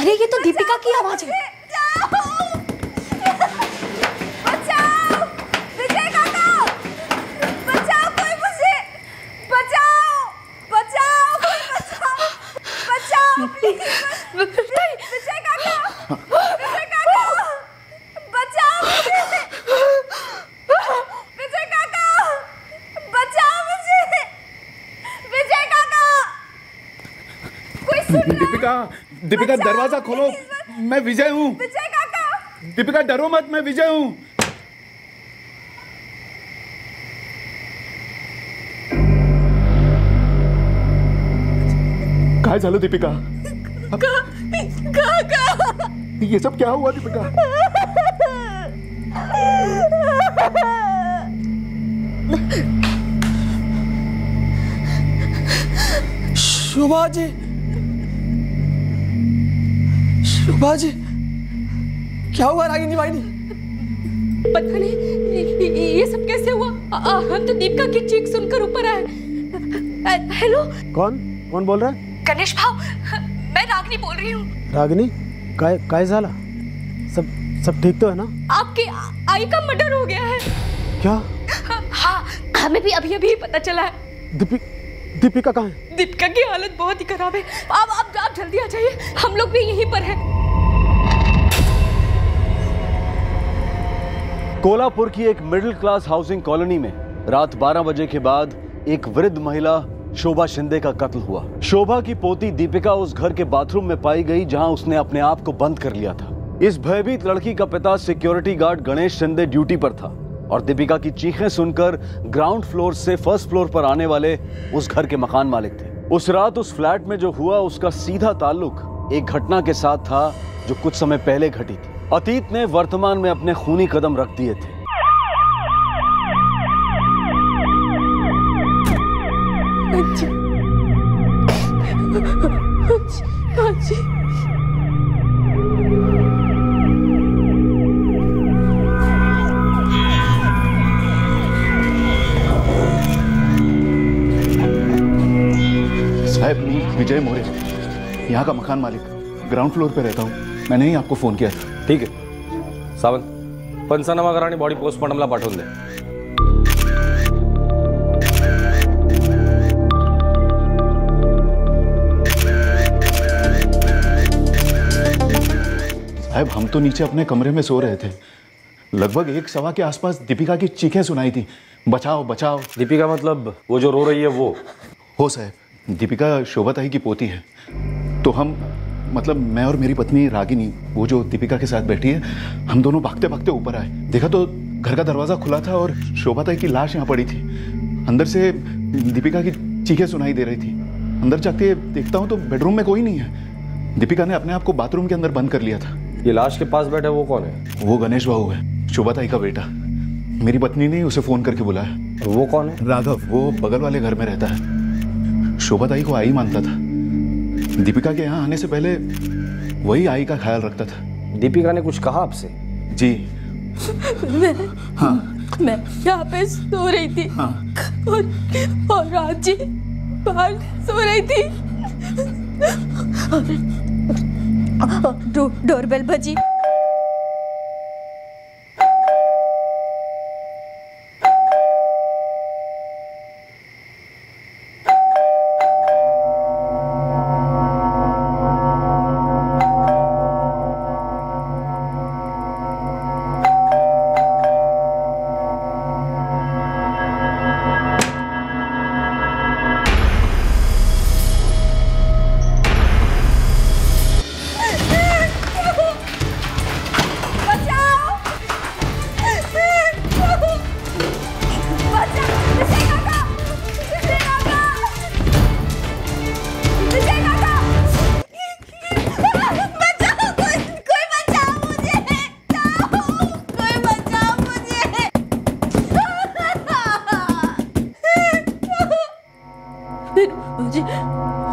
अरे ये तो दीपिका की आवाज है। बचाओ विजय काका, बचाओ कोई मुझे, बचाओ बचाओ कोई बचाओ, बचाओ प्लीज विजय काका, विजय काका बचाओ मुझे, विजय काका बचाओ मुझे, विजय काका कोई सुन रहा है? दीपिका, दीपिका दरवाजा खोलो, मैं विजय हूँ। विजय काका, दीपिका डरो मत, मैं विजय हूँ। काय झालं दीपिका? काका ये सब क्या हुआ दीपिका? शोभा जी, शोभा जी, क्या हुआ रागिनी वाहिनी? पता नहीं ये सब कैसे हुआ। हम तो दीपिका की चीख सुनकर ऊपर आए। हेलो, कौन बोल रहा है? गणेश भाव, मैं रागिनी बोल रही हूँ। रागिनी, काय झाला? सब ठीक तो है ना? आपकी आई का मर्डर हो गया है। क्या? हाँ, हमें भी अभी अभी पता चला है। दीपिका कहाँ है? दीपिका की हालत बहुत ही खराब है। आप जल्दी आ जाइए, हम लोग भी यहीं पर हैं। कोल्हापुर की एक मिडिल क्लास हाउसिंग कॉलोनी में रात 12 बजे के बाद एक वृद्ध महिला शोभा शिंदे का कत्ल हुआ। शोभा की पोती दीपिका उस घर के बाथरूम में पाई गई जहां उसने अपने आप को बंद कर लिया था। इस भयभीत लड़की का पिता security guard Ganesh Shinde duty पर था और दीपिका की चीखें सुनकर ग्राउंड फ्लोर से फर्स्ट फ्लोर पर आने वाले उस घर के मकान मालिक थे। उस रात उस फ्लैट में जो हुआ उसका सीधा ताल्लुक एक घटना के साथ था जो कुछ समय पहले घटी थी। अतीत ने वर्तमान में अपने खूनी कदम रख दिए थे। साहब, विजय मोरे, यहाँ का मकान मालिक, ग्राउंड फ्लोर पे रहता हूँ। मैंने ही आपको फोन किया था। ठीक आहे सावंत, पंचनामा करा आणि बॉडी पोस्टमॉर्टमला पाठवून दे। साहब, हम तो नीचे अपने कमरे में सो रहे थे। लगभग 1:15 के आसपास दीपिका की चीखें सुनाई थी, बचाओ बचाओ। दीपिका मतलब वो जो रो रही है वो? हो साहब, दीपिका शोभा ताई की पोती है। तो हम मतलब मैं और मेरी पत्नी रागिनी, वो जो दीपिका के साथ बैठी है, हम दोनों भागते भागते ऊपर आए। देखा तो घर का दरवाजा खुला था और शोभा ताई की लाश यहाँ पड़ी थी। अंदर से दीपिका की चीखें सुनाई दे रही थी। अंदर जाके देखता हूँ तो बेडरूम में कोई नहीं है। दीपिका ने अपने आप को बाथरूम के अंदर बंद कर लिया था। ये लाश के पास बैठा वो कौन है? वो गणेश बाबू है, शोभा ताई का बेटा। मेरी पत्नी ने उसे फोन करके बुलाया। वो कौन है? राघव, वो बगल वाले घर में रहता है। शोभा ताई को आई मानता था। दीपिका के यहाँ आने से पहले वही आई का ख्याल रखता था। दीपिका ने कुछ कहा आपसे? जी मैं यहाँ पे सो रही थी। और राज जी बाहर सो रही थी। डोरबेल बजी।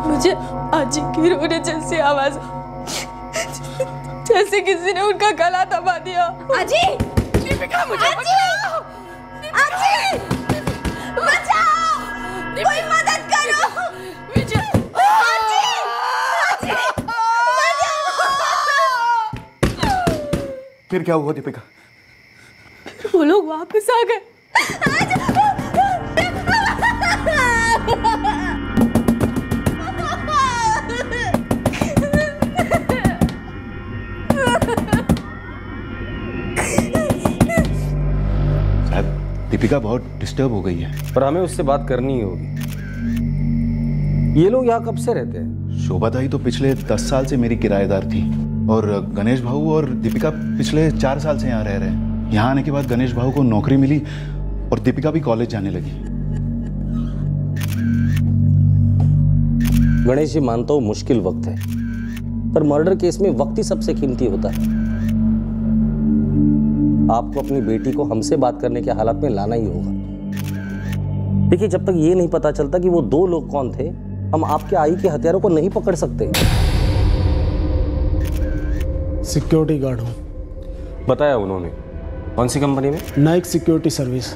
मुझे आजी की रोने जैसी आवाज, जैसे किसी ने उनका गला दबा दिया। आजी, दीपिका मुझे बचाओ! आजी, बचाओ! कोई मदद करो! आजी, आजी, बचाओ! फिर क्या हुआ दीपिका? वो लोग वापस आ गए। दीपिका बहुत डिस्टर्ब हो गई है। पर हमें उससे बात करनी ही होगी। ये लोग यहाँ कब से रहते हैं? शोभा ताई तो पिछले 10 साल से मेरी किराएदार थी और गणेश भाऊ और दीपिका पिछले 4 साल से यहाँ रह रहे हैं। यहाँ आने के बाद गणेश भाऊ को नौकरी मिली और दीपिका भी कॉलेज जाने लगी। गणेश जी, मानता हूँ मुश्किल वक्त है, पर मर्डर केस में वक्त ही सबसे कीमती होता है। आपको अपनी बेटी को हमसे बात करने के हालात में लाना ही होगा। देखिए, जब तक ये नहीं पता चलता कि वो 2 लोग कौन थे, हम आपके आई के हथियारों को नहीं पकड़ सकते। सिक्योरिटी गार्ड हूँ। बताया उन्होंने। कौन सी कंपनी में? नाइक सिक्योरिटी सर्विस,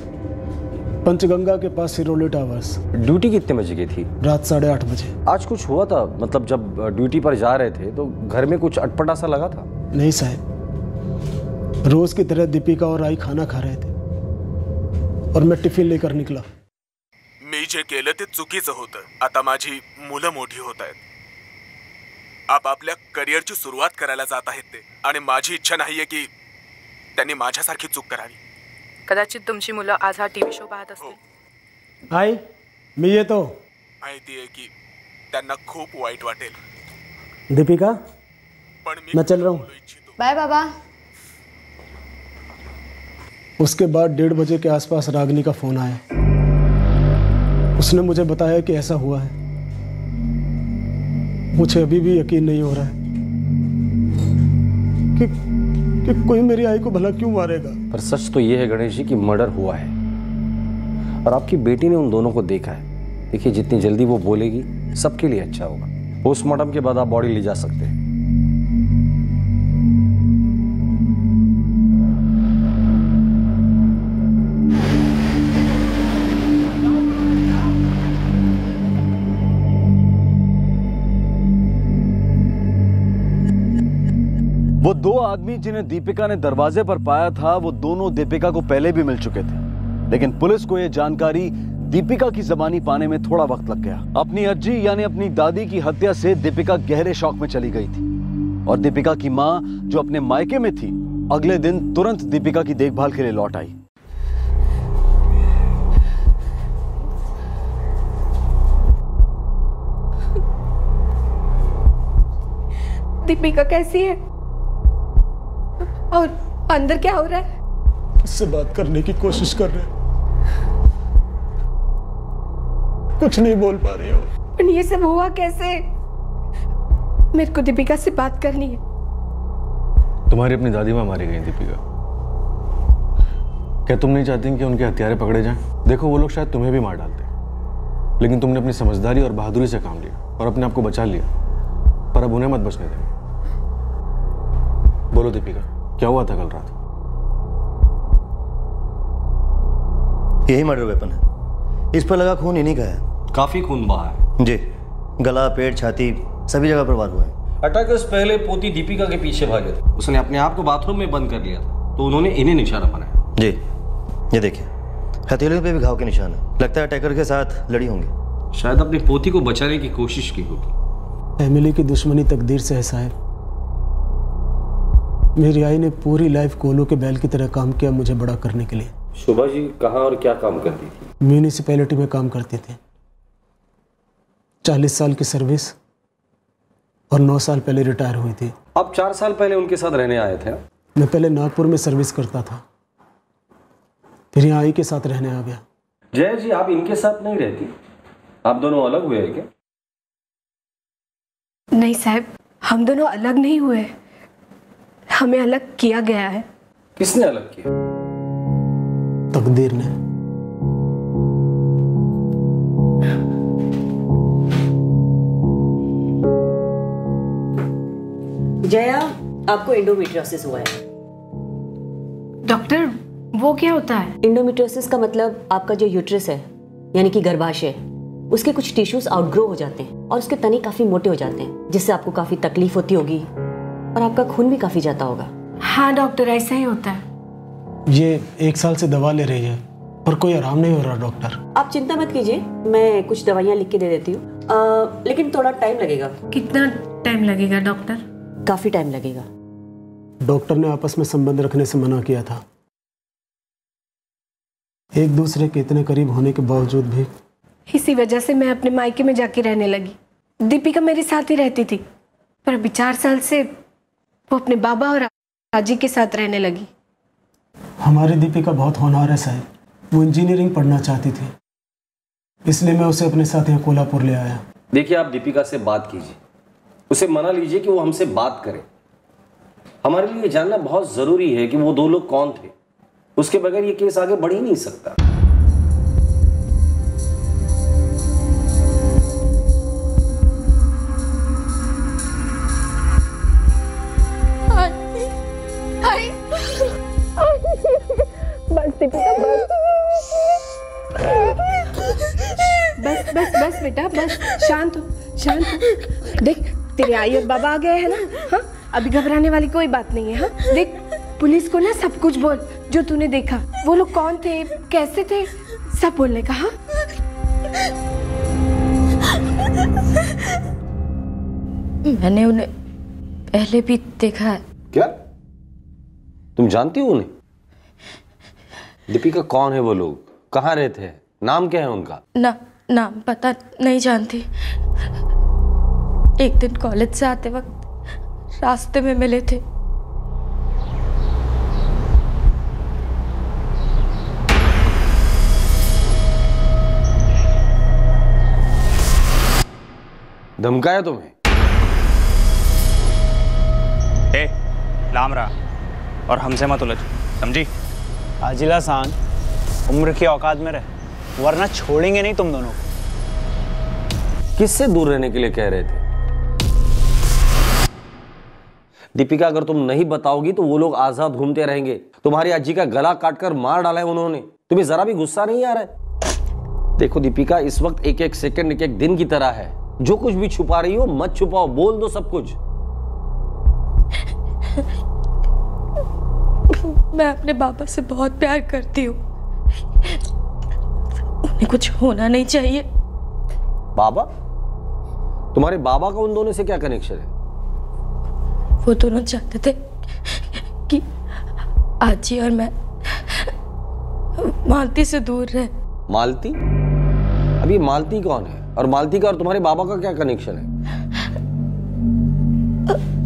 पंचगंगा के पास सिरोली टावर्स। ड्यूटी कितने बजे की थी? रात 8:30 बजे। आज कुछ हुआ था? मतलब जब ड्यूटी पर जा रहे थे तो घर में कुछ अटपटा सा लगा था? नहीं साहब, रोज की तरह दीपिका और आई खाना खा रहे थे और मैं टिफिन लेकर निकला। मी जे केलं ते चुकीचं होतं। आता माझी मुलं मोठी होत आहेत। आप आपल्या करिअरची सुरुवात करायला जात आहेत ते, आणि माझी इच्छा नाहीये की त्यांनी माझ्यासारखी चूक करावी। कदाचित तुमची मुलं आज हा टीव्ही शो पाहत असतील। आई, मी येतो। माहिती आहे की त्यांना खूप वाईट वाटेल। दीपिका, पण मैं चल रहा हूँ। बाय बाबा। उसके बाद 1:30 बजे के आसपास रागिनी का फोन आया। उसने मुझे बताया कि ऐसा हुआ है। मुझे अभी भी यकीन नहीं हो रहा है कि कोई मेरी आई को भला क्यों मारेगा। पर सच तो ये है गणेश जी कि मर्डर हुआ है और आपकी बेटी ने उन दोनों को देखा है। देखिए, जितनी जल्दी वो बोलेगी सबके लिए अच्छा होगा। पोस्टमार्टम के बाद आप बॉडी ले जा सकते हैं। वो 2 आदमी जिन्हें दीपिका ने दरवाजे पर पाया था, वो दोनों दीपिका को पहले भी मिल चुके थे, लेकिन पुलिस को यह जानकारी दीपिका की ज़बानी पाने में थोड़ा वक्त लग गया। अपनी अज्जी यानी अपनी दादी की हत्या से दीपिका गहरे शौक में चली गई थी और दीपिका की मां, जो अपने मायके में थी, अगले दिन तुरंत दीपिका की देखभाल के लिए लौट आई। दीपिका कैसी है और अंदर क्या हो रहा है? उससे बात करने की कोशिश कर रहे, कुछ नहीं बोल पा रही हो। ये सब हुआ कैसे? मेरे को दीपिका से बात करनी है। तुम्हारी अपनी दादी माँ मारी गई दीपिका। क्या तुम नहीं चाहती कि उनके हथियारे पकड़े जाएं? देखो, वो लोग शायद तुम्हें भी मार डालते, लेकिन तुमने अपनी समझदारी और बहादुरी से काम लिया और अपने आप को बचा लिया। पर अब उन्हें मत बचने देना। बोलो दीपिका, क्या हुआ था कल रात? यही मर्डर वेपन है। इस पर लगा खून इन्हीं का है। काफी खून बहा है जी, गला, पेट, छाती सभी जगह पर वार हुआ है। अटैकर्स पहले पोती दीपिका के पीछे भागे थे। उसने अपने आप को बाथरूम में बंद कर लिया था, तो उन्होंने इन्हें निशाना बनाया। जी, ये देखिए, हथेलियों पे भी घाव के निशान है। लगता है अटैकर के साथ लड़ी होंगी। शायद अपनी पोती को बचाने की कोशिश की होगी। एमिली की दुश्मनी तकदीर से है साहब। मेरी आई ने पूरी लाइफ कोलों के बैल की तरह काम किया मुझे बड़ा करने के लिए। शोभा जी कहाँ और क्या काम करती थी? म्यूनिसिपैलिटी में काम करते थे। 40 साल की सर्विस और 9 साल पहले रिटायर हुई थी। आप 4 साल पहले उनके साथ रहने आए थे? मैं पहले नागपुर में सर्विस करता था, फिर यहाँ आई के साथ रहने आ गया। जय जी, आप इनके साथ नहीं रहती? आप दोनों अलग हुए हैं क्या? नहीं साहब, हम दोनों अलग नहीं हुए, हमें अलग किया गया है। किसने अलग किया? तकदीर ने। जया, आपको एंडोमेट्रियोसिस हुआ है। डॉक्टर, वो क्या होता है? एंडोमेट्रियोसिस का मतलब आपका जो यूट्रस है, यानी कि गर्भाशय, उसके कुछ टिश्यूज आउटग्रो हो जाते हैं और उसके तने काफी मोटे हो जाते हैं, जिससे आपको काफी तकलीफ होती होगी और आपका खून भी काफी जाता होगा। हाँ डॉक्टर, ऐसा ही होता है। ये 1 साल से दवा ले रही है पर कोई आराम नहीं हो रहा डॉक्टर। आप चिंता मत कीजिए, मैं कुछ दवाइयाँ लिख के दे देती हूँ, लेकिन थोड़ा टाइम लगेगा। कितना टाइम लगेगा डॉक्टर? काफी टाइम लगेगा। डॉक्टर ने आपस में संबंध रखने से मना किया था। एक दूसरे के इतने करीब होने के बावजूद भी। इसी वजह से मैं अपने मायके में जाके रहने लगी। दीपिका मेरे साथ ही रहती थी, पर अभी 4 साल से वो अपने बाबा और आजी के साथ रहने लगी। हमारी दीपिका बहुत होनहार है साहब, वो इंजीनियरिंग पढ़ना चाहती थी, इसलिए मैं उसे अपने साथ यहाँ कोल्हापुर ले आया। देखिए, आप दीपिका से बात कीजिए, उसे मना लीजिए कि वो हमसे बात करे। हमारे लिए जानना बहुत जरूरी है कि वो 2 लोग कौन थे। उसके बगैर ये केस आगे बढ़ ही नहीं सकता। बस दीपिका, बस बेटा, बस शांत हो, शांत हो। देख, तेरे आई और बाबा आ गए हैं ना। हाँ, अभी घबराने वाली कोई बात नहीं है। हाँ, देख, पुलिस को ना सब कुछ बोल जो तूने देखा। वो लोग कौन थे, कैसे थे, सब बोलने का। हाँ, मैंने उन्हें पहले भी देखा है। क्या तुम जानती हो उन्हें? दीपिका कौन है वो लोग, कहाँ रहते हैं, नाम क्या है उनका? नाम पता नहीं जानती। एक दिन कॉलेज से आते वक्त रास्ते में मिले थे। धमकाया तुम्हें? लामरा, और हमसे मत उलझ, समझी? आजिला सान, उम्र की औकात में रहे, वरना छोड़ेंगे नहीं तुम दोनों को। किससे दूर रहने के लिए कह रहे थे? दीपिका, अगर तुम नहीं बताओगी तो वो लोग आजाद घूमते रहेंगे। तुम्हारी आजी का गला काटकर मार डाला है उन्होंने। तुम्हें जरा भी गुस्सा नहीं आ रहा है? देखो दीपिका, इस वक्त एक एक सेकंड एक एक दिन की तरह है। जो कुछ भी छुपा रही हो मत छुपाओ, बोल दो सब कुछ। मैं अपने बाबा से बहुत प्यार करती हूँ, उन्हें कुछ होना नहीं चाहिए। बाबा? तुम्हारे बाबा का उन दोनों से क्या कनेक्शन है? वो दोनों चाहते थे कि आजी और मैं मालती से दूर रहे। मालती? अभी मालती कौन है? और मालती का और तुम्हारे बाबा का क्या कनेक्शन है?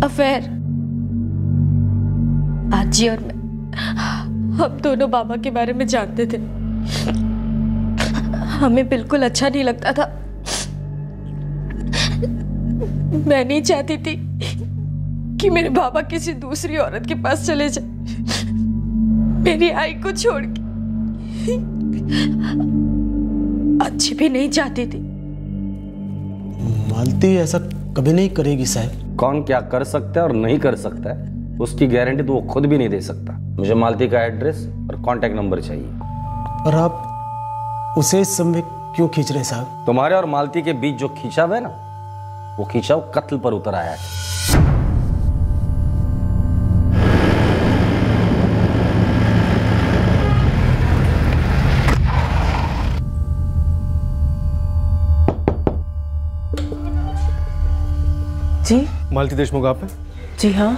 अफेयर। आजी और मैं, हम दोनों बाबा के बारे में जानते थे। हमें बिल्कुल अच्छा नहीं लगता था। मैं नहीं चाहती थी कि मेरे बाबा किसी दूसरी औरत के पास चले जाए, मेरी आई को छोड़ के। अच्छी भी नहीं चाहती थी। मालती ऐसा कभी नहीं करेगी साहब। कौन क्या कर सकता है और नहीं कर सकता है उसकी गारंटी तो वो खुद भी नहीं दे सकता। मुझे मालती का एड्रेस और कांटेक्ट नंबर चाहिए। और आप उसे इस समय क्यों खींच रहे हैं साहब? तुम्हारे और मालती के बीच जो खींचाव है ना, वो खींचाव कत्ल पर उतर आया है। जी? मालती देशमुख आप हैं? जी हाँ।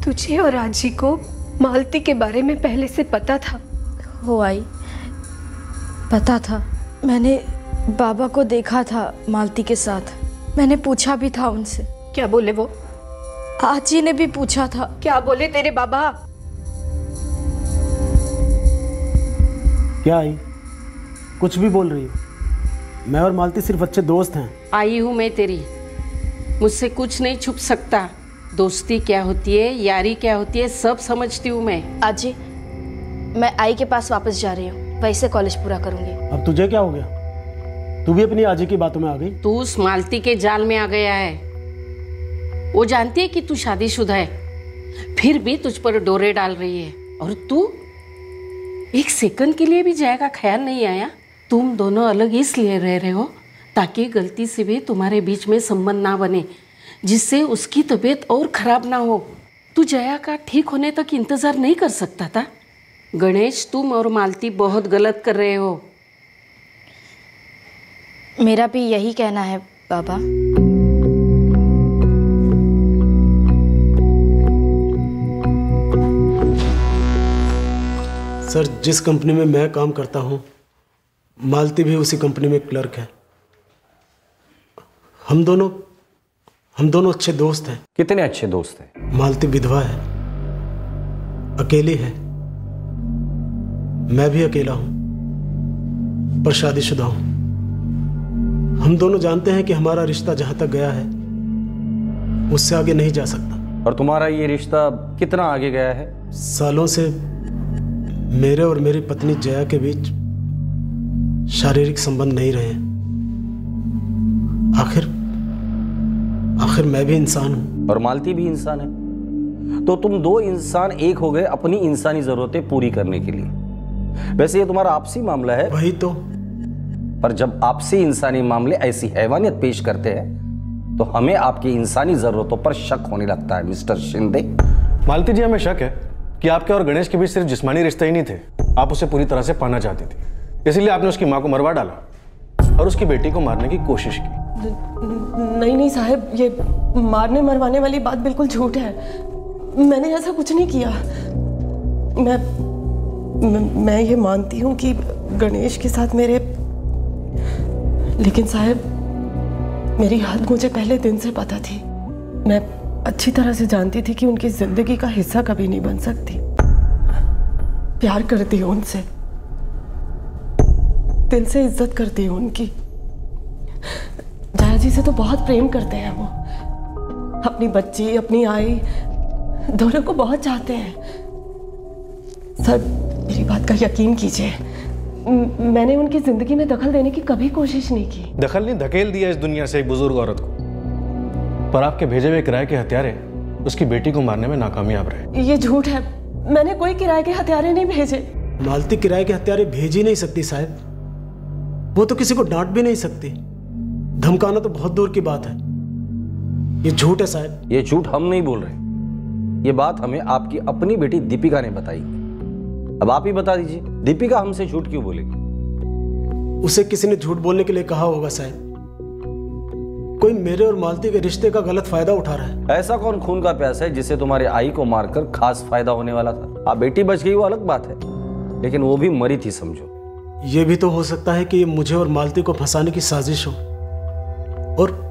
तुझे और आजी को मालती के बारे में पहले से पता था? हो आई, पता था। मैंने बाबा को देखा था मालती के साथ। मैंने पूछा भी था उनसे। क्या बोले वो? आजी ने भी पूछा था। क्या बोले तेरे बाबा? क्या आई, कुछ भी बोल रही हो? मैं और मालती सिर्फ अच्छे दोस्त हैं। आई हूँ मैं तेरी, मुझसे कुछ नहीं छुप सकता। दोस्ती क्या होती है, यारी क्या होती है, सब समझती हूँ मैं। आजी, मैं आई के पास वापस जा रही हूँ, वैसे कॉलेज पूरा करूंगी। अब तुझे क्या हो गया? तू भी अपनी आजी की बातों में आ गई? तू उस मालती के जाल में आ गया है। वो जानती है कि तू शादीशुदा है, फिर भी तुझ पर डोरे डाल रही है। और तू एक सेकंड के लिए भी जाएगा ख्याल नहीं आया? तुम दोनों अलग इसलिए रह रहे हो ताकि गलती से भी तुम्हारे बीच में संबंध ना बने। जिससे उसकी तबीयत और खराब ना हो। तू जया का ठीक होने तक इंतजार नहीं कर सकता था? गणेश, तुम और मालती बहुत गलत कर रहे हो। मेरा भी यही कहना है बाबा। सर, जिस कंपनी में मैं काम करता हूँ, मालती भी उसी कंपनी में क्लर्क है। हम दोनों अच्छे दोस्त हैं। कितने अच्छे दोस्त हैं? मालती विधवा है, अकेली है। मैं भी अकेला हूं, पर शादीशुदा हूं। हम दोनों जानते हैं कि हमारा रिश्ता जहां तक गया है उससे आगे नहीं जा सकता। और तुम्हारा ये रिश्ता कितना आगे गया है? सालों से मेरे और मेरी पत्नी जया के बीच शारीरिक संबंध नहीं रहे। आखिर मैं भी इंसान हूं और मालती भी इंसान है। तो तुम दो इंसान एक हो गए अपनी इंसानी जरूरतें पूरी करने के लिए। वैसे ये तुम्हारा आपसी मामला है। वही तो। पर जब आपसी इंसानी मामले ऐसी हैवानियत पेश करते हैं तो हमें आपकी इंसानी जरूरतों पर शक होने लगता है मिस्टर शिंदे। मालती जी, हमें शक है कि आपके और गणेश के बीच सिर्फ जिस्मानी रिश्ते ही नहीं थे, आप उसे पूरी तरह से पाना चाहती थी। इसलिए आपने उसकी मां को मरवा डाला और उसकी बेटी को मारने की कोशिश की। नहीं साहब, ये मारने मरवाने वाली बात बिल्कुल झूठ है। मैंने ऐसा कुछ नहीं किया। मैं ये मानती हूँ कि गणेश के साथ मेरे, लेकिन साहब मेरी हद मुझे पहले दिन से पता थी। मैं अच्छी तरह से जानती थी कि उनकी जिंदगी का हिस्सा कभी नहीं बन सकती। प्यार करती हूँ उनसे, दिल से इज्जत करती हूँ उनकी। जया जी से तो बहुत प्रेम करते हैं वो। अपनी बच्ची, अपनी आई, दोनों को बहुत चाहते हैं। सर, मेरी बात का यकीन कीजिए, मैंने उनकी जिंदगी में दखल देने की कभी कोशिश नहीं की। दखल नहीं, धकेल दिया इस दुनिया से एक बुजुर्ग औरत को। पर आपके भेजे हुए किराए के हत्यारे उसकी बेटी को मारने में नाकामयाब रहे। ये झूठ है, मैंने कोई किराए के हथियारे नहीं भेजे। मालती किराए के हथियारे भेज ही नहीं सकती साहब। वो तो किसी को डांट भी नहीं सकती। धमकाना तो बहुत दूर की बात है। ये झूठ है साहब। ये झूठ हम नहीं बोल रहे, ये बात हमें आपकी अपनी बेटी दीपिका ने बताई। अब आप ही बता दीजिए, दीपिका हमसे झूठ क्यों बोलेगी? उसे किसी ने झूठ बोलने के लिए कहा होगा साहब। कोई मेरे और मालती के रिश्ते का गलत फायदा उठा रहा है। ऐसा कौन खून का प्यासा है जिससे तुम्हारे आई को मारकर खास फायदा होने वाला था? आप बेटी बच गई वो अलग बात है, लेकिन वो भी मरी थी समझो। ये भी तो हो सकता है कि ये मुझे और मालती को फंसाने की साजिश हो और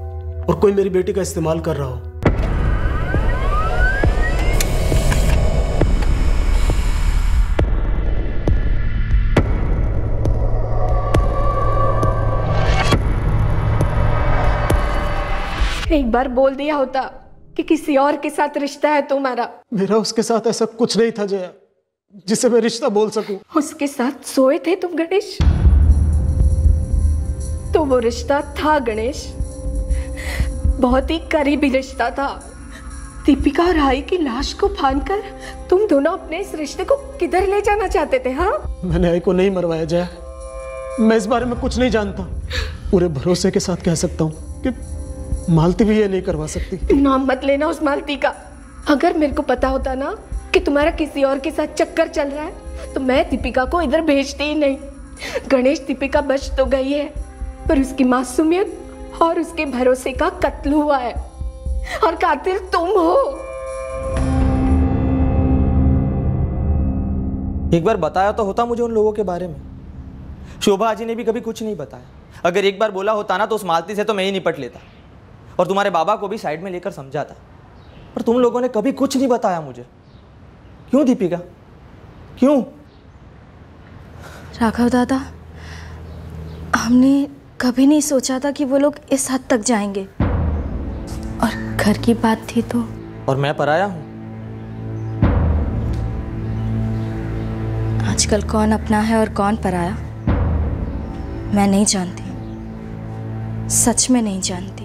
कोई मेरी बेटी का इस्तेमाल कर रहा हो। एक बार बोल दिया होता कि किसी और के साथ रिश्ता है तुम्हारा। मेरा उसके साथ ऐसा कुछ नहीं था जया, जिससे मैं रिश्ता बोल सकूं। उसके साथ सोए थे तुम गणेश, तो वो रिश्ता था गणेश, बहुत ही करीबी रिश्ता था। दीपिका और आई की लाश को फांदकर तुम दोनों अपने इस रिश्ते को किधर ले जाना चाहते थे? हाँ, मैंने आई को नहीं मरवाया जया, मैं इस बारे में कुछ नहीं जानता। पूरे भरोसे के साथ कह सकता हूँ कि मालती भी ये नहीं करवा सकती। नाम मत लेना उस मालती का। अगर मेरे को पता होता ना कि तुम्हारा किसी और के साथ चक्कर चल रहा है तो मैं दीपिका को इधर भेजती ही नहीं। गणेश, दीपिका बच तो गई है, पर उसकी मासूमियत और उसके भरोसे का कत्ल हुआ है, और कातिल तुम हो। एक बार बताया तो होता मुझे उन लोगों के बारे में। शोभा जी ने भी कभी कुछ नहीं बताया। अगर एक बार बोला होता ना तो उस मालती से तो मैं ही निपट लेता और तुम्हारे बाबा को भी साइड में लेकर समझाता, पर तुम लोगों ने कभी कुछ नहीं बताया मुझे। क्यों दीपिका, क्यों? राघव दादा, हमने कभी नहीं सोचा था कि वो लोग इस हद तक जाएंगे, और घर की बात थी तो। और मैं पराया हूं। आजकल कौन अपना है और कौन पराया मैं नहीं जानती, सच में नहीं जानती।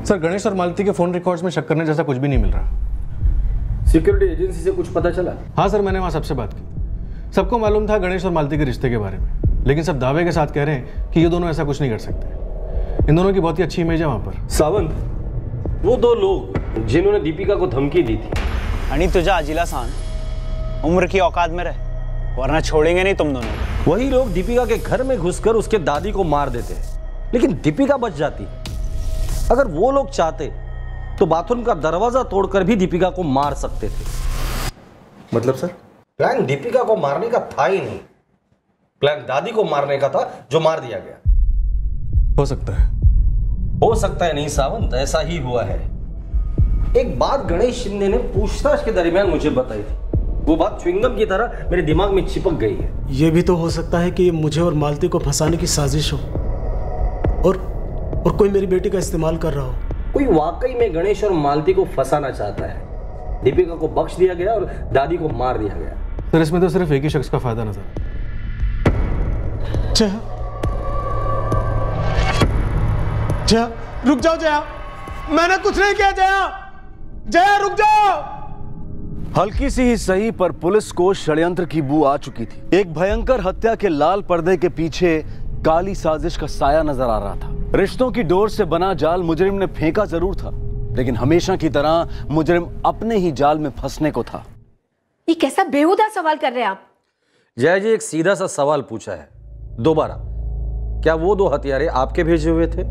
सर, गणेश और मालती के फोन रिकॉर्ड्स में शक करने जैसा कुछ भी नहीं मिल रहा। सिक्योरिटी एजेंसी से कुछ पता चला? हाँ सर, मैंने वहाँ सबसे बात की। सबको मालूम था गणेश और मालती के रिश्ते के बारे में, लेकिन सब दावे के साथ कह रहे हैं कि ये दोनों ऐसा कुछ नहीं कर सकते। इन दोनों की बहुत ही अच्छी इमेज है वहाँ पर। सावंत, वो दो लोग जिन्होंने दीपिका को धमकी दी थी। आणि तुझा अजिला सान उम्र की औकात में रह, वरना छोड़ेंगे नहीं तुम दोनों को। वही लोग दीपिका के घर में घुसकर उसके दादी को मार देते हैं, लेकिन दीपिका बच जाती। अगर वो लोग चाहते तो बाथरूम का दरवाजा तोड़कर भी दीपिका को मार सकते थे। मतलब सर? प्लान दीपिका को मारने का था ही नहीं, प्लान दादी को मारने का था, जो मार दिया गया। हो सकता है। हो सकता है नहीं सावंत, ऐसा ही हुआ है। एक बात गणेश शिंदे ने पूछताछ के दरमियान मुझे बताई थी, वो बात च्युइंगम की तरह मेरे दिमाग में चिपक गई है। यह भी तो हो सकता है कि ये मुझे और मालती को फंसाने की साजिश हो और कोई मेरी बेटी का इस्तेमाल कर रहा हो। कोई वाकई में गणेश और मालती को फंसाना चाहता है। दीपिका को बख्श दिया गया और दादी को मार दिया गया। सर इसमें तो सिर्फ एक ही शख्स का फायदा नजर। जया, रुक जाओ जया, मैंने कुछ नहीं किया। जया, जया रुक जाओ। हल्की सी ही सही पर पुलिस को षड्यंत्र की बू आ चुकी थी। एक भयंकर हत्या के लाल पर्दे के पीछे काली साजिश का साया नजर आ रहा था। रिश्तों की डोर से बना जाल मुजरिम ने फेंका जरूर था, लेकिन हमेशा की तरह मुजरिम अपने ही जाल में फंसने को था। ये कैसा बेहुदा सवाल कर रहे हैं आप? जय जी, एक सीधा सा सवाल पूछा है, दोबारा। क्या वो दो हथियारे आपके भेजे हुए थे?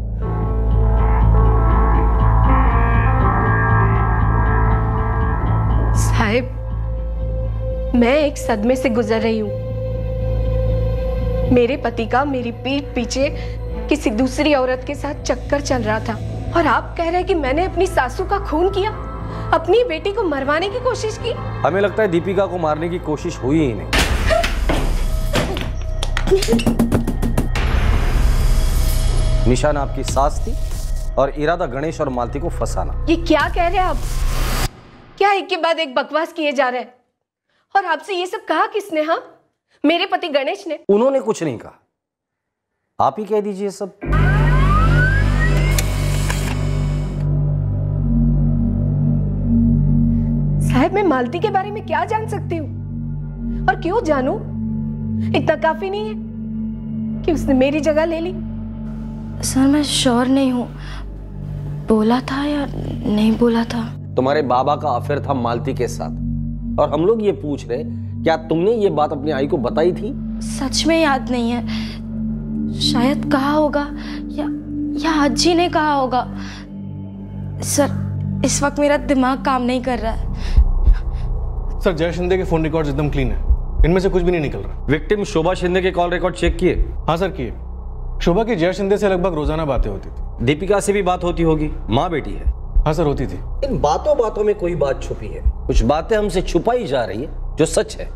साहिब, मैं एक सदमे से गुजर रही हूं। मेरे पति का मेरी पीठ पीछे किसी दूसरी औरत के साथ चक्कर चल रहा था, और आप कह रहे हैं कि मैंने अपनी सासू का खून किया, अपनी बेटी को मरवाने की कोशिश की। हमें लगता है दीपिका को मारने की कोशिश हुई ही नहीं। निशान आपकी सास थी और इरादा गणेश और मालती को फंसाना। ये क्या कह रहे हैं आप? क्या एक के बाद एक बकवास किए जा रहे हैं? और आपसे ये सब कहा किसने? हाँ, मेरे पति गणेश ने। उन्होंने कुछ नहीं कहा, आप ही कह दीजिए सब। साहब, मैं मालती के बारे में क्या जान सकती हूँ और क्यों जानूं? इतना काफी नहीं है कि उसने मेरी जगह ले ली? सर मैं श्योर नहीं हूँ, बोला था या नहीं बोला था। तुम्हारे बाबा का अफेयर था मालती के साथ, और हम लोग ये पूछ रहे क्या तुमने ये बात अपनी आई को बताई थी? सच में याद नहीं है, शायद कहा होगा या अज्जी ने कहा होगा। सर इस वक्त मेरा दिमाग काम नहीं कर रहा है। सर जय शिंदे के फोन रिकॉर्ड्स एकदम क्लीन है, इनमें से कुछ भी नहीं निकल रहा। विक्टिम शोभा शिंदे के कॉल रिकॉर्ड चेक किए? हाँ सर किए। शोभा की जय शिंदे से लगभग रोजाना बातें होती थी। दीपिका से भी बात होती होगी, माँ बेटी है। हाँ सर होती थी। इन बातों बातों में कोई बात छुपी है। कुछ बातें हमसे छुपाई जा रही है जो सच है,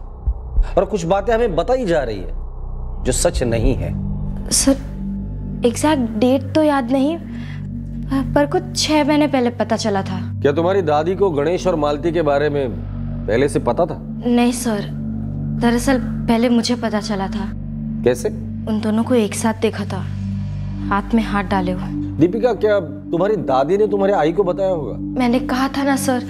और कुछ बातें हमें बताई जा रही है जो सच नहीं है। सर एग्जैक्ट डेट तो याद नहीं, पर कुछ 6 महीने पहले पता चला था। क्या तुम्हारी दादी को गणेश और मालती के बारे में पहले से पता था? नहीं सर, दरअसल पहले मुझे पता चला था। कैसे? उन दोनों को एक साथ देखा था, हाथ में हाथ डाले हुए। दीपिका, क्या तुम्हारी दादी ने तुम्हारे आई को बताया होगा? मैंने कहा था ना सर,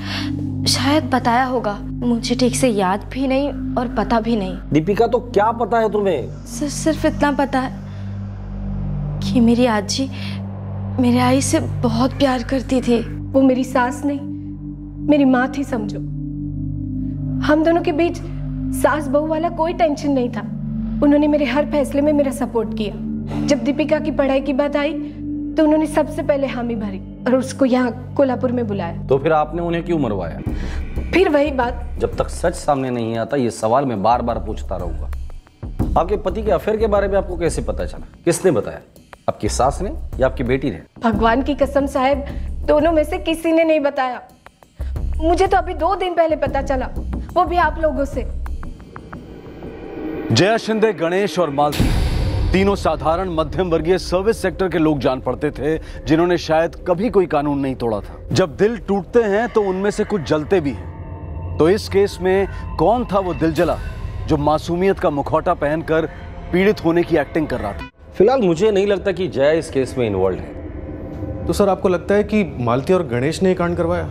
शायद बताया होगा, मुझे ठीक से याद भी नहीं और पता भी नहीं। दीपिका, तो क्या पता है तुम्हें? सर सिर्फ इतना पता है कि मेरी आजी मेरे आई से बहुत प्यार करती थी। वो मेरी सास नहीं, मेरी माँ थी समझो। हम दोनों के बीच सास बहू वाला कोई टेंशन नहीं था। उन्होंने मेरे हर फैसले में मेरा सपोर्ट किया। जब दीपिका की पढ़ाई की बात आई तो उन्होंने सबसे पहले हामी भरी और उसको यहाँ कोल्हापुर में बुलाया। तो फिर आपने उन्हें क्यों मरवाया? फिर वही बात, जब तक सच सामने नहीं आता ये सवाल मैं बार बार पूछता रहूंगा। आपके पति के अफेयर के बारे में आपको कैसे पता चला? किसने बताया? आपकी सास ने या आपकी बेटी ने? भगवान की कसम साहब, दोनों में से किसी ने नहीं बताया। मुझे तो अभी 2 दिन पहले पता चला, वो भी आप लोगों से। जया शिंदे, गणेश और मालती तीनों साधारण मध्यम वर्गीय सर्विस सेक्टर के लोग जान पड़ते थे, जिन्होंने शायद कभी कोई कानून नहीं तोड़ा था। जब दिल टूटते हैं तो उनमें से कुछ जलते भी हैं। तो इस केस में कौन था वो दिल जला जो मासूमियत का मुखौटा पहनकर पीड़ित होने की एक्टिंग कर रहा था? फिलहाल मुझे नहीं लगता कि जया इस केस में इन्वॉल्व है। तो सर आपको लगता है कि मालती और गणेश ने कांड करवाया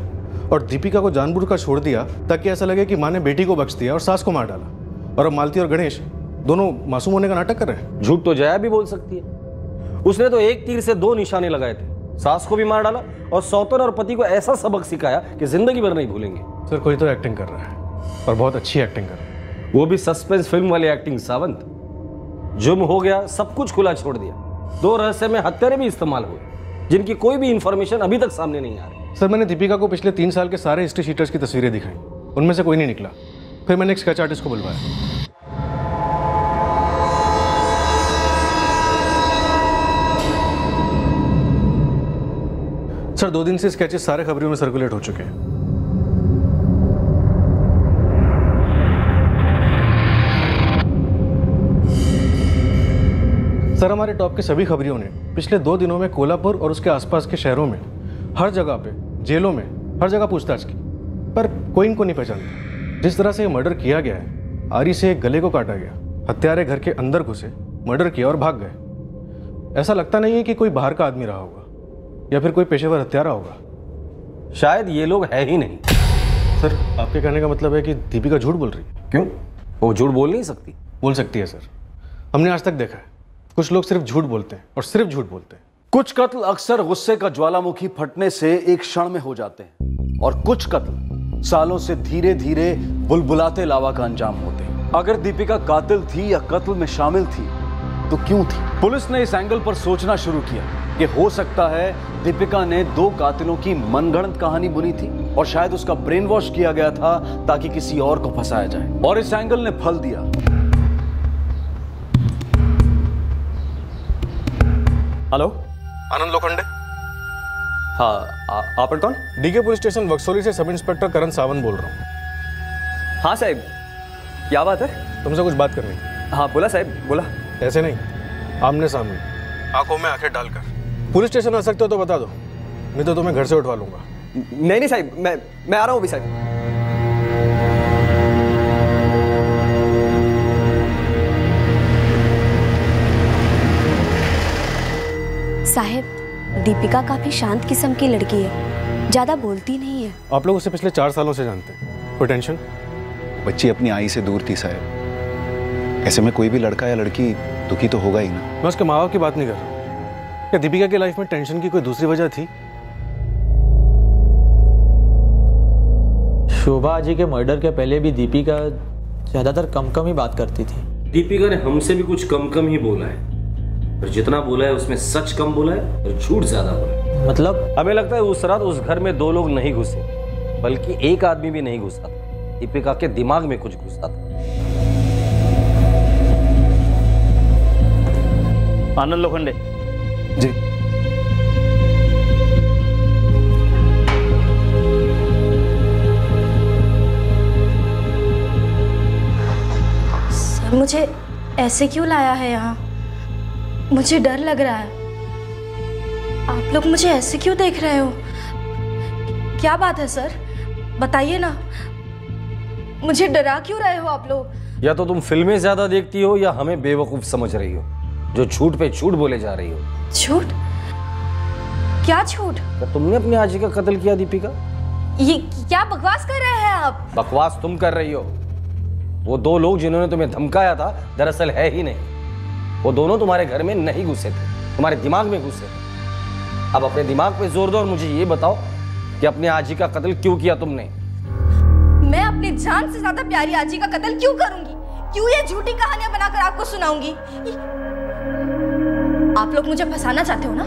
और दीपिका को जानबूझकर छोड़ दिया ताकि ऐसा लगे कि माँ ने बेटी को बख्श दिया और सास को मार डाला, और अब मालती और गणेश दोनों मासूम होने का नाटक कर रहे हैं? झूठ तो जया भी बोल सकती है। उसने तो एक तीर से 2 निशाने लगाए थे। सास को भी मार डाला और सौतन और पति को ऐसा सबक सिखाया कि जिंदगी भर नहीं भूलेंगे। सर कोई तो एक्टिंग कर रहा है और बहुत अच्छी एक्टिंग कर रहा है। वो भी सस्पेंस फिल्म वाली एक्टिंग सावंत। जुर्म हो गया, सब कुछ खुला छोड़ दिया। 2 रहस्यमय हत्यारे भी इस्तेमाल हुए जिनकी कोई भी इंफॉर्मेशन अभी तक सामने नहीं आ रही। सर मैंने दीपिका को पिछले 3 साल के सारे हिस्ट्री शीटर्स की तस्वीरें दिखाई, उनमें से कोई नहीं निकला। फिर मैंने एक स्केच आर्टिस्ट को बुलवाया। सर 2 दिन से स्केचेस सारे खबरों में सर्कुलेट हो चुके हैं। सर हमारे टॉप के सभी खबरियों ने पिछले 2 दिनों में कोल्हापुर और उसके आसपास के शहरों में हर जगह पे, जेलों में, हर जगह पूछताछ की, पर कोई इनको नहीं पहचानता। जिस तरह से ये मर्डर किया गया है, आरी से एक गले को काटा गया, हत्यारे घर के अंदर घुसे, मर्डर किया और भाग गए। ऐसा लगता नहीं है कि कोई बाहर का आदमी रहा होगा या फिर कोई पेशेवर हत्यारा होगा। शायद ये लोग है ही नहीं। सर आपके कहने का मतलब है कि दीपिका झूठ बोल रही है? क्यों? वो झूठ बोल नहीं सकती? बोल सकती है सर। हमने आज तक देखा है कुछ लोग सिर्फ झूठ बोलते हैं और सिर्फ झूठ बोलते हैं। कुछ कत्ल अक्सर गुस्से का ज्वालामुखी फटने से एक क्षण में हो जाते हैं और कुछ कत्ल सालों से धीरे धीरे बुलबुलाते लावा का अंजाम होते हैं। अगर दीपिका कातिल थी या कत्ल में शामिल थी तो क्यों थी? पुलिस ने इस एंगल पर सोचना शुरू किया कि हो सकता है दीपिका ने 2 कातिलों की मनगढ़ंत कहानी बुनी थी और शायद उसका ब्रेन वॉश किया गया था ताकि किसी और को फंसाया जाए, और इस एंगल ने फल दिया। हेलो, आनंद लोखंडे। हाँ, आप कौन? डीके पुलिस स्टेशन वक्सोली से सब इंस्पेक्टर करण सावंत बोल रहा हूँ। हाँ साहब, क्या बात है? तुमसे कुछ बात करनी थी। हाँ बोला साहब, बोला। ऐसे नहीं, आमने सामने, आंखों में आंखें डालकर। पुलिस स्टेशन आ सकते हो तो बता दो, नहीं तो तुम्हें घर से उठवा लूंगा। नहीं साहब, मैं आ रहा हूँ अभी साहब। साहब, दीपिका काफी शांत किस्म की लड़की है, ज्यादा बोलती नहीं है। आप लोग उसे पिछले 4 सालों से जानते हैं। कोई टेंशन? बच्ची अपनी आई से दूर थी साहब। ऐसे में कोई भी लड़का या लड़की दुखी तो होगा ही ना। मैं उसके माँ बाप की बात नहीं कर रहा। क्या दीपिका की लाइफ में टेंशन की कोई दूसरी वजह थी? शोभा जी के मर्डर के पहले भी दीपिका ज्यादातर कम ही बात करती थी। दीपिका ने हमसे भी कुछ कम ही बोला है, पर जितना बोला है उसमें सच कम बोला है और झूठ ज्यादा बोला है। मतलब? हमें लगता है उस रात उस घर में 2 लोग नहीं घुसे, बल्कि एक आदमी भी नहीं घुसा था। दीपिका के दिमाग में कुछ घुसा था। आनंद लोखंडे जी। सर मुझे ऐसे क्यों लाया है यहाँ? मुझे डर लग रहा है। आप लोग मुझे ऐसे क्यों देख रहे हो? क्या बात है सर, बताइए ना। मुझे डरा क्यों रहे हो आप लोग? या तो तुम फिल्में ज्यादा देखती हो या हमें बेवकूफ समझ रही हो, जो झूठ पे झूठ बोले जा रही हो। झूठ? क्या झूठ? क्या तुमने अपनी आजी का कत्ल किया दीपिका? ये क्या बकवास कर रहे हैं आप? बकवास तुम कर रही हो। वो 2 लोग जिन्होंने तुम्हें धमकाया था दरअसल है ही नहीं। वो दोनों तुम्हारे घर में नहीं घुसे थे, तुम्हारे दिमाग में घुसे थे। अब अपने दिमाग पे जोर दो और मुझे ये बताओ कि अपने आजी का कत्ल क्यों किया तुमने? मैं अपनी जान से ज्यादा प्यारी आजी का कत्ल क्यों करूंगी? क्यों ये झूठी कहानियां बनाकर आपको सुनाऊंगी? आप लोग मुझे फंसाना चाहते हो ना,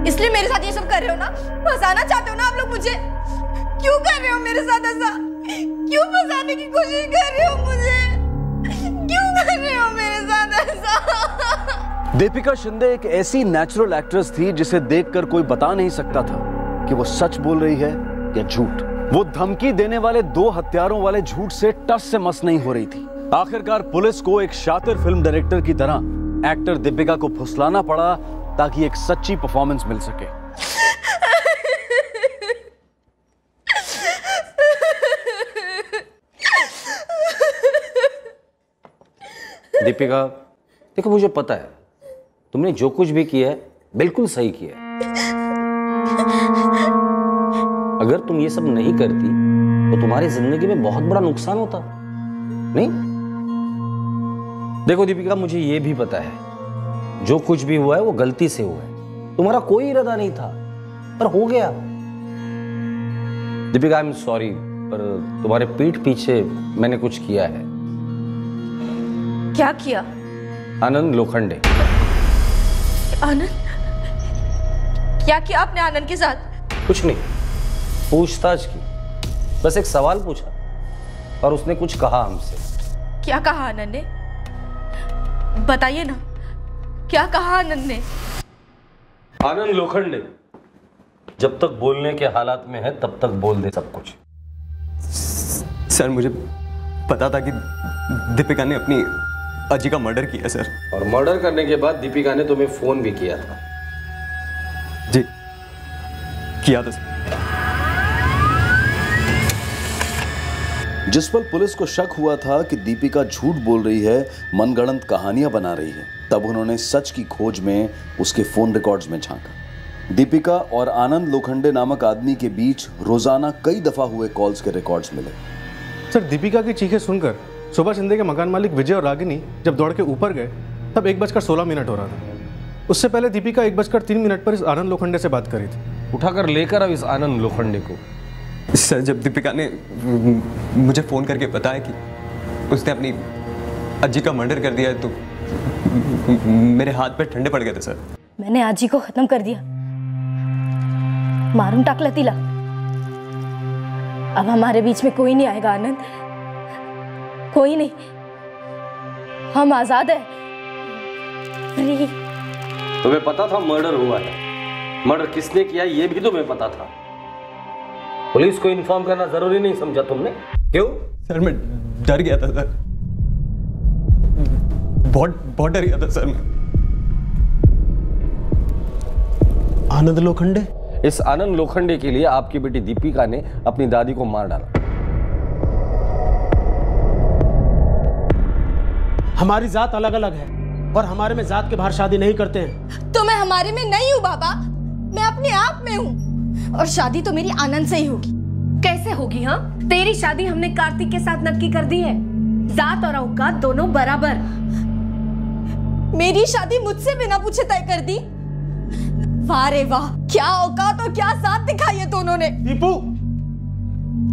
इसलिए मेरे साथ ये सब कर रहे हो ना? फंसाना चाहते हो ना आप लोग मुझे? क्यों कर रहे हो मेरे साथ ऐसा? क्यों फंसाने की कोशिश कर रहे हो मुझे? क्यों कर रहे हो मेरे साथ ऐसा? दीपिका शिंदे एक ऐसी नेचुरल एक्ट्रेस थी जिसे देखकर कोई बता नहीं सकता था कि वो सच बोल रही है या झूठ। वो धमकी देने वाले 2 हत्यारों वाले झूठ से टस से मस नहीं हो रही थी। आखिरकार पुलिस को एक शातिर फिल्म डायरेक्टर की तरह एक्टर दीपिका को फुसलाना पड़ा ताकि एक सच्ची परफॉर्मेंस मिल सके। दीपिका देखो, मुझे पता है तुमने जो कुछ भी किया है बिल्कुल सही किया है। अगर तुम ये सब नहीं करती तो तुम्हारी जिंदगी में बहुत बड़ा नुकसान होता नहीं। देखो दीपिका, मुझे ये भी पता है जो कुछ भी हुआ है वो गलती से हुआ है, तुम्हारा कोई इरादा नहीं था। पर हो गया। दीपिका, आई एम सॉरी, पर तुम्हारे पीठ पीछे मैंने कुछ किया है। क्या किया? आनंद लोखंडे। आनंद? क्या किया आपने आनंद के साथ? कुछ नहीं, पूछताछ की, बस एक सवाल पूछा और उसने कुछ कहा हमसे। क्या कहा आनंद ने? बताइए ना, क्या कहा आनंद ने? आनंद लोखंडे जब तक बोलने के हालात में है तब तक बोल दे सब कुछ। सर, मुझे पता था कि दीपिका ने अपनी अजी का मर्डर किया सर। और मर्डर करने के बाद दीपिका ने तुम्हें फोन भी किया था। जी, किया था सर। जिस पल पुलिस को शक हुआ था कि दीपिका झूठ बोल रही है, मनगढ़ंत कहानियां बना रही है, तब उन्होंने सच की खोज में उसके फोन रिकॉर्ड्स में झांका। दीपिका और आनंद लोखंडे नामक आदमी के बीच रोजाना कई दफा हुए कॉल्स के रिकॉर्ड्स मिले। सर, दीपिका की चीखें सुनकर शोभा शिंदे के मकान मालिक विजय और रागिनी जब दौड़ के ऊपर गए तब 1:16 हो रहा था। उससे पहले दीपिका 1:03 पर इस आनंद लोखंडे से बात करी थी। उठाकर लेकर अब इस आनंद लोखंडे को। सर, जब दीपिका ने मुझे फ़ोन करके बताया कि उसने अपनी अजी का मर्डर कर दिया है तो मेरे हाथ पे ठंडे पड़ गए थे सर। मैंने आजी को खत्म कर दिया, मारून टाकला तिला। अब हमारे बीच में कोई नहीं आएगा आनंद, कोई नहीं। हम आजाद है, फ्री। तुम्हें पता था मर्डर हुआ है, मर्डर किसने किया ये भी तुम्हें पता था। पुलिस को इन्फॉर्म करना जरूरी नहीं समझा तुमने? क्यों? सर, मैं डर गया था सर, बहुत डर गया था सर मैं। आनंद लोखंडे? इस आनंद लोखंडे के लिए आपकी बेटी दीपिका ने अपनी दादी को मार डाला। हमारी जात अलग अलग है और हमारे में जात के बाहर शादी नहीं करते हैं। तो मैं हमारे में नहीं हूँ बाबा, मैं अपने आप में हूँ, और शादी तो मेरी आनंद से ही होगी। कैसे होगी? हाँ, तेरी शादी हमने कार्तिक के साथ नक्की कर दी है, जात और औकात दोनों बराबर। मेरी शादी मुझसे बिना पूछे तय कर दी। वाह रे वाह, क्या औकात और क्या जात दिखाई है दोनों ने।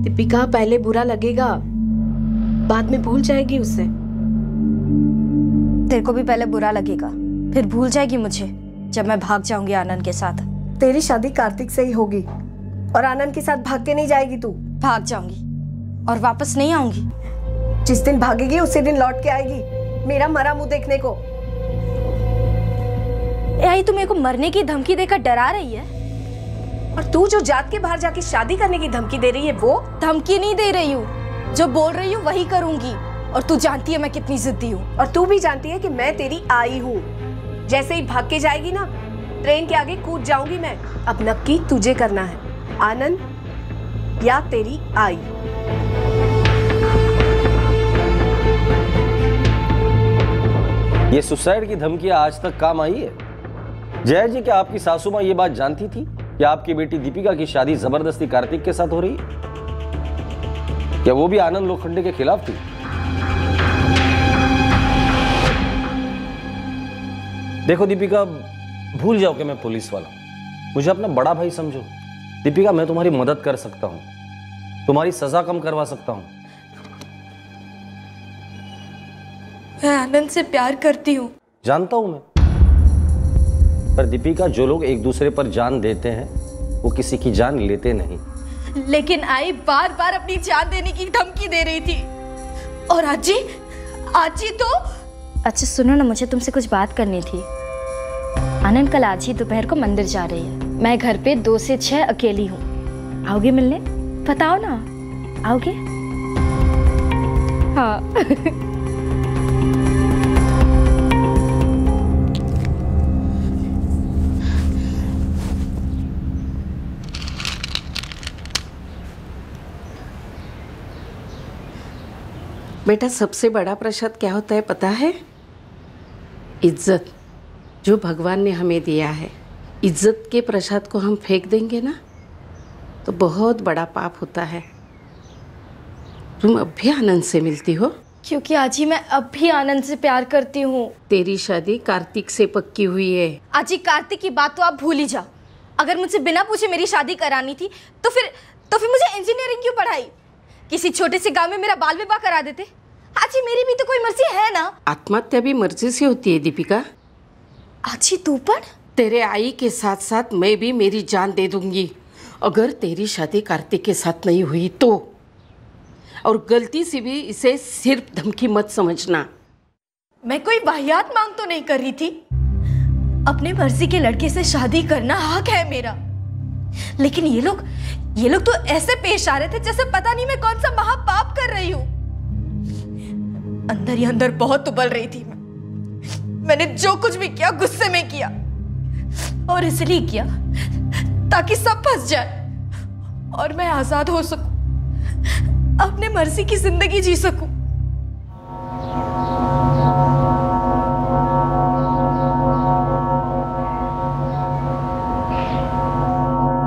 दीपिका, पहले बुरा लगेगा, बाद में भूल जाएगी उससे। तेरे को भी पहले बुरा लगेगा, फिर भूल जाएगी मुझे जब मैं भाग जाऊंगी आनंद के साथ। तेरी शादी कार्तिक से ही होगी और आनंद के साथ भाग के नहीं जाएगी तू। भाग जाऊंगी और वापस नहीं आऊंगी। जिस दिन भागेगी उसी दिन लौट के आएगी, मेरा मरा मुंह देखने को। यही तू मेरे को मरने की धमकी देकर डरा रही है? और तू जो जात के बाहर जाके शादी करने की धमकी दे रही है, वो धमकी नहीं दे रही हूँ, जो बोल रही हूँ वही करूंगी। और तू जानती है मैं कितनी जिद्दी हूँ। और तू भी जानती है कि मैं तेरी आई हूँ। जैसे ही भाग के जाएगी ना, ट्रेन के आगे कूद जाऊंगी मैं। अब नक्की तुझे करना है, आनंद या तेरी आई। ये सुसाइड की धमकियां आज तक काम आई है? जय जी, क्या आपकी सासू मां ये बात जानती थी कि आपकी बेटी दीपिका की शादी जबरदस्ती कार्तिक के साथ हो रही है? क्या वो भी आनंद लोखंडे के खिलाफ थी? देखो दीपिका, भूल जाओ कि मैं पुलिस वाला हूं, मुझे अपना बड़ा भाई समझो। दीपिका, मैं तुम्हारी मदद कर सकता हूं, तुम्हारी सजा कम करवा सकता हूं। मैं आनंद से प्यार करती हूँ। जानता हूं मैं, पर दीपिका, जो लोग एक दूसरे पर जान देते हैं वो किसी की जान लेते नहीं। लेकिन आई बार बार अपनी जान देने की धमकी दे रही थी। और आजी तो। अच्छा सुनो ना, मुझे तुमसे कुछ बात करनी थी। आनंद कल आज ही दोपहर को मंदिर जा रही है। मैं घर पे 2 से 6 अकेली हूँ, आओगे मिलने? बताओ ना, आओगे? हाँ। बेटा, सबसे बड़ा प्रसाद क्या होता है पता है? इज्जत, जो भगवान ने हमें दिया है। इज्जत के प्रसाद को हम फेंक देंगे ना तो बहुत बड़ा पाप होता है। तुम अब भी आनंद से मिलती हो? क्योंकि आजी मैं अब भी आनंद से प्यार करती हूँ। तेरी शादी कार्तिक से पक्की हुई है। आजी, कार्तिक की बात तो आप भूल ही जाओ। अगर मुझसे बिना पूछे मेरी शादी करानी थी तो फिर मुझे इंजीनियरिंग क्यों पढ़ाई? किसी छोटे से गांव में मेरा बाल विवाह करा देते। आजी मेरी भी तो कोई मर्जी है ना। आत्महत्या भी मर्जी से होती है दीपिका। आजी तू पढ़। तेरे आई के साथ साथ मैं भी मेरी जान दे दूंगी अगर तेरी शादी कार्तिक के साथ नहीं हुई तो। और गलती से भी इसे सिर्फ धमकी मत समझना। मैं कोई वाहियात मांग तो नहीं कर रही थी। अपने मर्जी के लड़के से शादी करना हक है मेरा, लेकिन ये लोग तो ऐसे पेश आ रहे थे जैसे पता नहीं मैं कौन सा महापाप कर रही हूं। अंदर ही अंदर बहुत उबल रही थी मैंने जो कुछ भी किया गुस्से में किया, और इसलिए किया ताकि सब फंस जाए और मैं आजाद हो सकूं, अपने मर्जी की जिंदगी जी सकूं।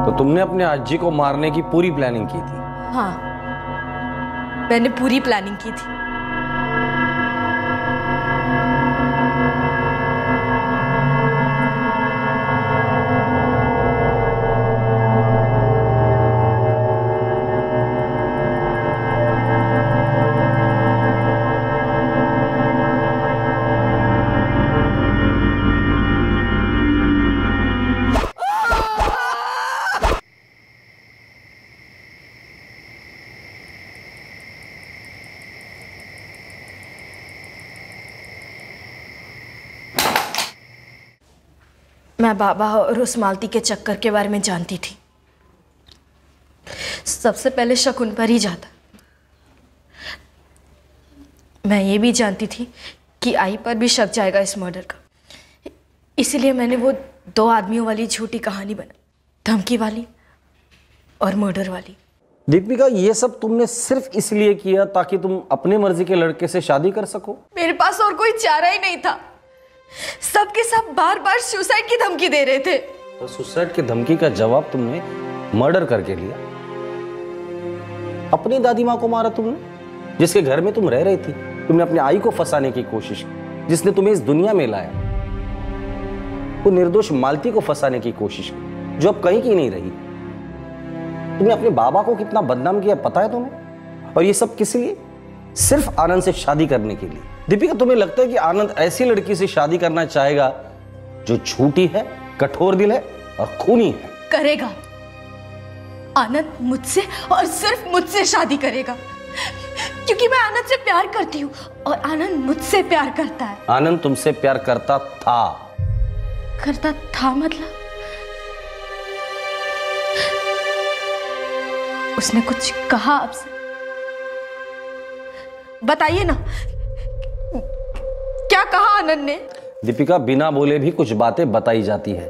तो तुमने अपने आजी को मारने की पूरी प्लानिंग की थी? हाँ, मैंने पूरी प्लानिंग की थी। मैं बाबा और उस मालती के चक्कर के बारे में जानती थी। सबसे पहले शक उन पर ही जाता। मैं ये भी जानती थी कि आई पर भी शक जाएगा इस मर्डर का, इसीलिए मैंने वो 2 आदमियों वाली झूठी कहानी बना, धमकी वाली और मर्डर वाली। दीपिका, ये सब तुमने सिर्फ इसलिए किया ताकि तुम अपने मर्जी के लड़के से शादी कर सको? मेरे पास और कोई चारा ही नहीं था। सबके सब बार बार सुसाइड की धमकी दे रहे थे। तो सुसाइड की धमकी का जवाब तुमने मर्डर करके लिया। अपनी दादी माँ को मारा तुमने, जिसके घर में तुम रह रही थी। तुमने अपनी आई को फंसाने की कोशिश की, जिसने तुम्हें इस दुनिया में लाया। वो निर्दोष मालती को फंसाने की कोशिश की, जो अब कहीं की नहीं रही। तुमने अपने बाबा को कितना बदनाम किया पता है तुम्हें? और ये सब किस लिए? सिर्फ आनंद से शादी करने के लिए। दीपिका, तुम्हें लगता है कि आनंद ऐसी लड़की से शादी करना चाहेगा जो झूठी है, कठोर दिल है और खूनी है? करेगा। आनंद मुझसे और सिर्फ मुझसे शादी करेगा, क्योंकि मैं आनंद से प्यार करती हूँ और आनंद मुझसे प्यार करता है। आनंद तुमसे प्यार करता था। करता था मतलब? उसने कुछ कहा आपसे? बताइए ना, क्या कहा आनंद ने? दीपिका, बिना बोले भी कुछ बातें बताई जाती है।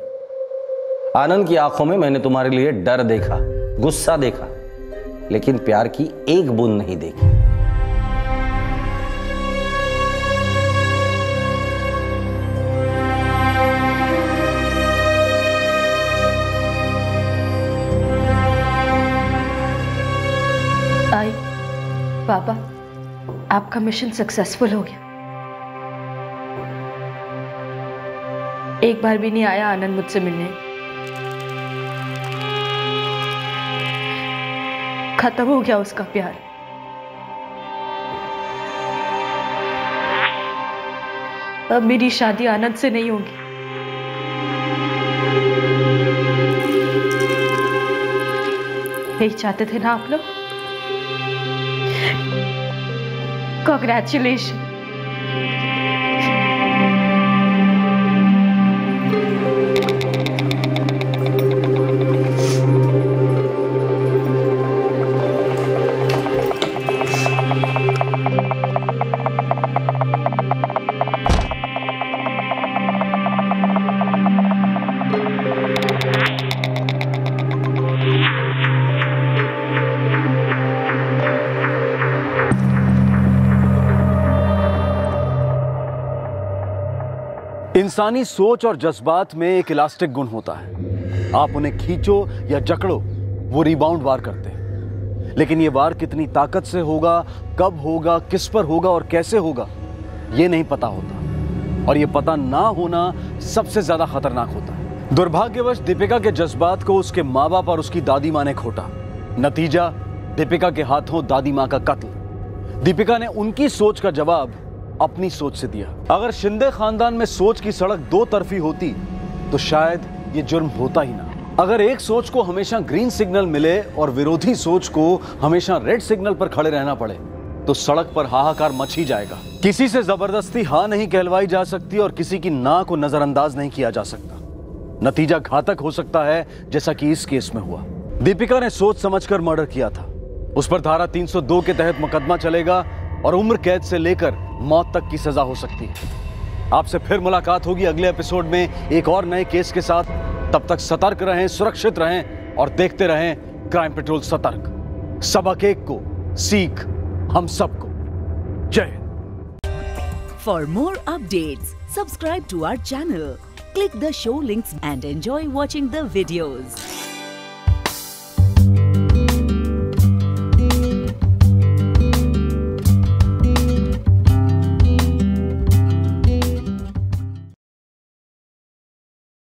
आनंद की आंखों में मैंने तुम्हारे लिए डर देखा, गुस्सा देखा, लेकिन प्यार की एक बूंद नहीं देखी। आई, पापा, आपका मिशन सक्सेसफुल हो गया। एक बार भी नहीं आया आनंद मुझसे मिलने। खत्म हो गया उसका प्यार। अब मेरी शादी आनंद से नहीं होगी। यही चाहते थे ना आप लोग? Congratulations. इंसानी सोच और जज्बात में एक इलास्टिक गुण होता है। आप उन्हें खींचो या जकड़ो, वो रिबाउंड वार करते हैं। लेकिन ये वार कितनी ताकत से होगा, कब होगा, किस पर होगा और कैसे होगा, ये नहीं पता होता। और ये पता ना होना सबसे ज्यादा खतरनाक होता है। दुर्भाग्यवश दीपिका के जज्बात को उसके माँ बाप और उसकी दादी माँ ने खोटा। नतीजा, दीपिका के हाथों दादी माँ का कत्ल। दीपिका ने उनकी सोच का जवाब अपनी सोच से दिया। अगर शिंदे खानदान में सोच की सड़क दो तरफी होती तो शायद ये जुर्म होता ही ना। अगर एक सोच को हमेशा ग्रीन सिग्नल मिले और विरोधी सोच को हमेशा रेड सिग्नल पर खड़े रहना पड़े तो सड़क पर हाहाकार मच ही जाएगा। किसी से जबरदस्ती हाँ नहीं कहलवाई जा सकती और किसी की ना को नजरअंदाज नहीं किया जा सकता। नतीजा घातक हो सकता है, जैसा कि इस केस में हुआ। दीपिका ने सोच समझकर मर्डर किया था। उस पर धारा 302 के तहत मुकदमा चलेगा और उम्र कैद से लेकर मौत तक की सजा हो सकती है। आपसे फिर मुलाकात होगी अगले एपिसोड में एक और नए केस के साथ। तब तक सतर्क रहें, सुरक्षित रहें और देखते रहें क्राइम पेट्रोल सतर्क। सबक एक को, सीख हम सबको। जय Hind. For more updates, subscribe to our channel, click the show links and enjoy watching the videos.